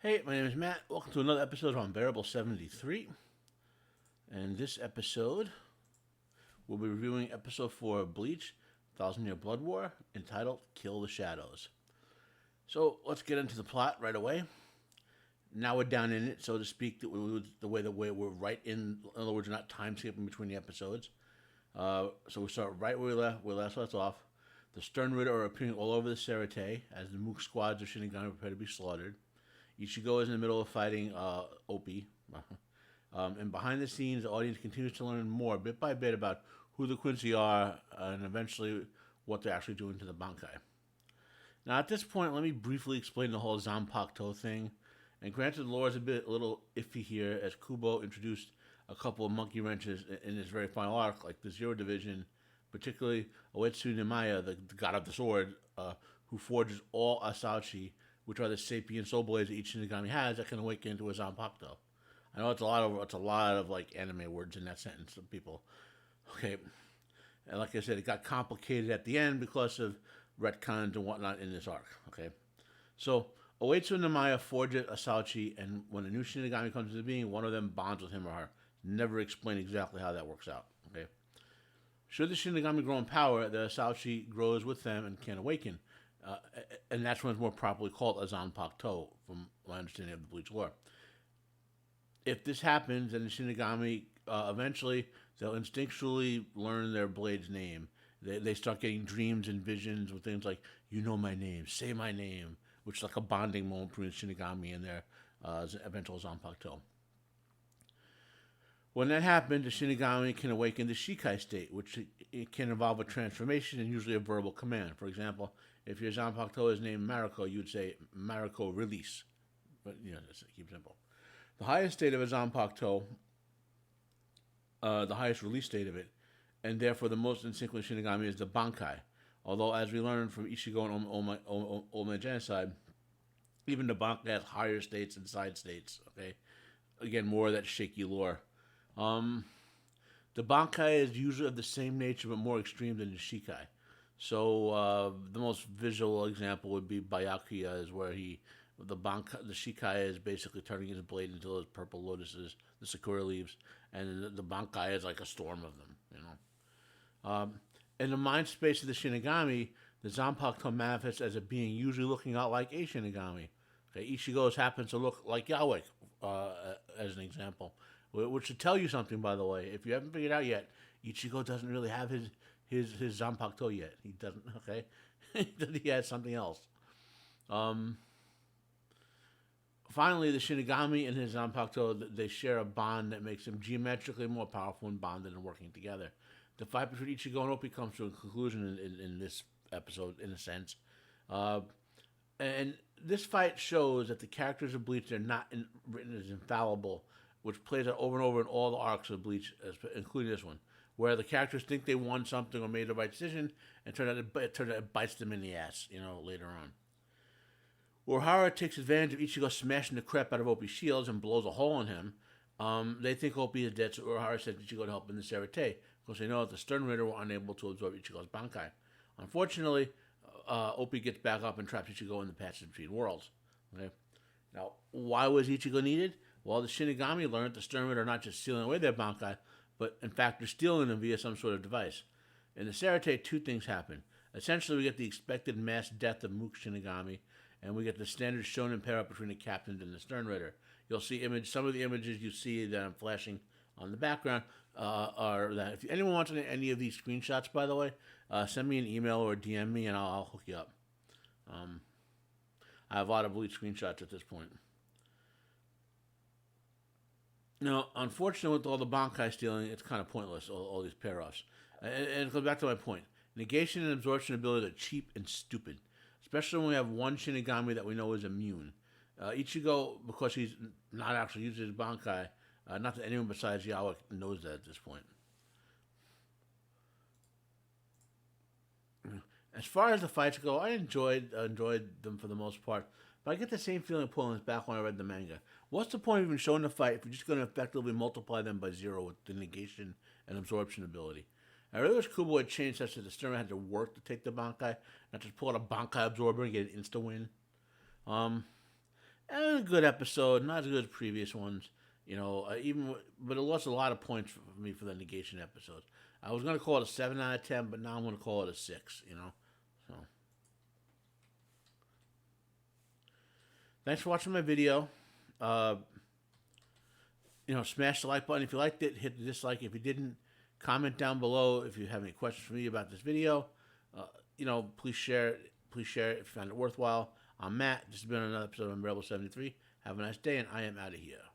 Hey, my name is Matt. Welcome to another episode of Unbearable 73. And this episode, we'll be reviewing episode 4 of Bleach, Thousand Year Blood War, entitled Kill the Shadows. So let's get into the plot right away. Now we're down in it, so to speak, the way we're right in other words, we're not time skipping between the episodes. So we start right where we last left off. The Stern Ritter are appearing all over the Serite as the Mook squads of Shinigami prepare to be slaughtered. Ichigo is in the middle of fighting Opie. And behind the scenes, the audience continues to learn more, bit by bit, about who the Quincy are and eventually what they're actually doing to the Bankai. Now, at this point, let me briefly explain the whole Zanpakuto thing. And granted, the lore is a little iffy here, as Kubo introduced a couple of monkey wrenches in this very final arc, like the Zero Division, particularly Oetsu Nimaya, the god of the sword, who forges all Asauchi, which are the sapient soul blades that each Shinigami has that can awaken into a Zanpakuto. I know it's a lot of like anime words in that sentence of people. Okay, and like I said, it got complicated at the end because of retcons and whatnot in this arc. Okay, so Oetsu and Namaya forge a Asauchi, and when a new Shinigami comes into being, one of them bonds with him or her. Never explain exactly how that works out. Okay, should the Shinigami grow in power, the Asauchi grows with them and can awaken. Uh, and that's when it's more properly called a Zanpakuto, from my understanding of the Bleach lore. If this happens, then the Shinigami eventually they'll instinctually learn their blade's name. They start getting dreams and visions with things like "You know my name, say my name," which is like a bonding moment between Shinigami and their eventual Zanpakuto. When that happens, the Shinigami can awaken the Shikai state, which it can involve a transformation and usually a verbal command. For example, if your Zanpakuto is named Mariko, you'd say Mariko release. But just keep it simple. The highest state of a Zanpakuto, the highest release state of it, and therefore the most in sync with Shinigami is the Bankai. Although, as we learned from Ichigo and Ome Genocide, even the Bankai has higher states and side states. Okay, again, more of that shaky lore. Um, the Bankai is usually of the same nature but more extreme than the Shikai. So the most visual example would be Byakuya, is where the Shikai is basically turning his blade into those purple lotuses, the Sakura leaves, and the Bankai is like a storm of them. In the mind space of the Shinigami, the Zanpakuto manifests as a being usually looking out like a Shinigami. Okay, Ichigo's happens to look like Yahweh, uh, as an example, which should tell you something, by the way. If you haven't figured out yet, Ichigo doesn't really have his Zanpakuto yet. He doesn't. Okay, he has something else. Um, Finally, the Shinigami and his Zanpakuto, they share a bond that makes them geometrically more powerful and bonded and working together. The fight between Ichigo and Opie comes to a conclusion in this episode, in a sense. Uh, and this fight shows that the characters of Bleach are not written as infallible, which plays out over and over in all the arcs of Bleach, including this one, where the characters think they won something or made the right decision, and turns out it bites them in the ass, later on. Urahara takes advantage of Ichigo smashing the crap out of Opie's shields and blows a hole in him. They think Opie is dead, so Urahara sends Ichigo to help in the Serite, because they know that the Stern Ritter were unable to absorb Ichigo's Bankai. Unfortunately, Opie gets back up and traps Ichigo in the passage between worlds. Okay? Now, why was Ichigo needed? Well, the Shinigami learned the Stern Ritter are not just stealing away their Bankai, but in fact they're stealing them via some sort of device. In the Serite, two things happen. Essentially, we get the expected mass death of Mook Shinigami, and we get the standard shonen pair up between the captain and the Stern Ritter. You'll see some of the images you see that I'm flashing on the background are that. If anyone wants any of these screenshots, by the way, send me an email or DM me, and I'll hook you up. I have a lot of Bleach screenshots at this point. Now, unfortunately, with all the Bankai stealing, it's kind of pointless, all these pair offs. And it goes back to my point. Negation and absorption abilities are cheap and stupid, especially when we have one Shinigami that we know is immune. Ichigo, because he's not actually using his Bankai, not that anyone besides Yahweh knows that at this point. As far as the fights go, I enjoyed them for the most part, but I get the same feeling pulling this back when I read the manga. What's the point of even showing the fight if you're just going to effectively multiply them by zero with the negation and absorption ability? I really wish Kubo had changed such that the Stern had to work to take the Bankai, not just pull out a Bankai absorber and get an insta win. Um, And a good episode, not as good as previous ones. But it lost a lot of points for me for the negation episodes. I was gonna call it a 7 out of 10, but now I'm gonna call it a 6. So thanks for watching my video. Uh, smash the like button if you liked it. Hit the dislike if you didn't. Comment down below if you have any questions for me about this video. Please share it. Please share it if you found it worthwhile. I'm Matt. This has been another episode of Unbearable 73. Have a nice day, and I am out of here.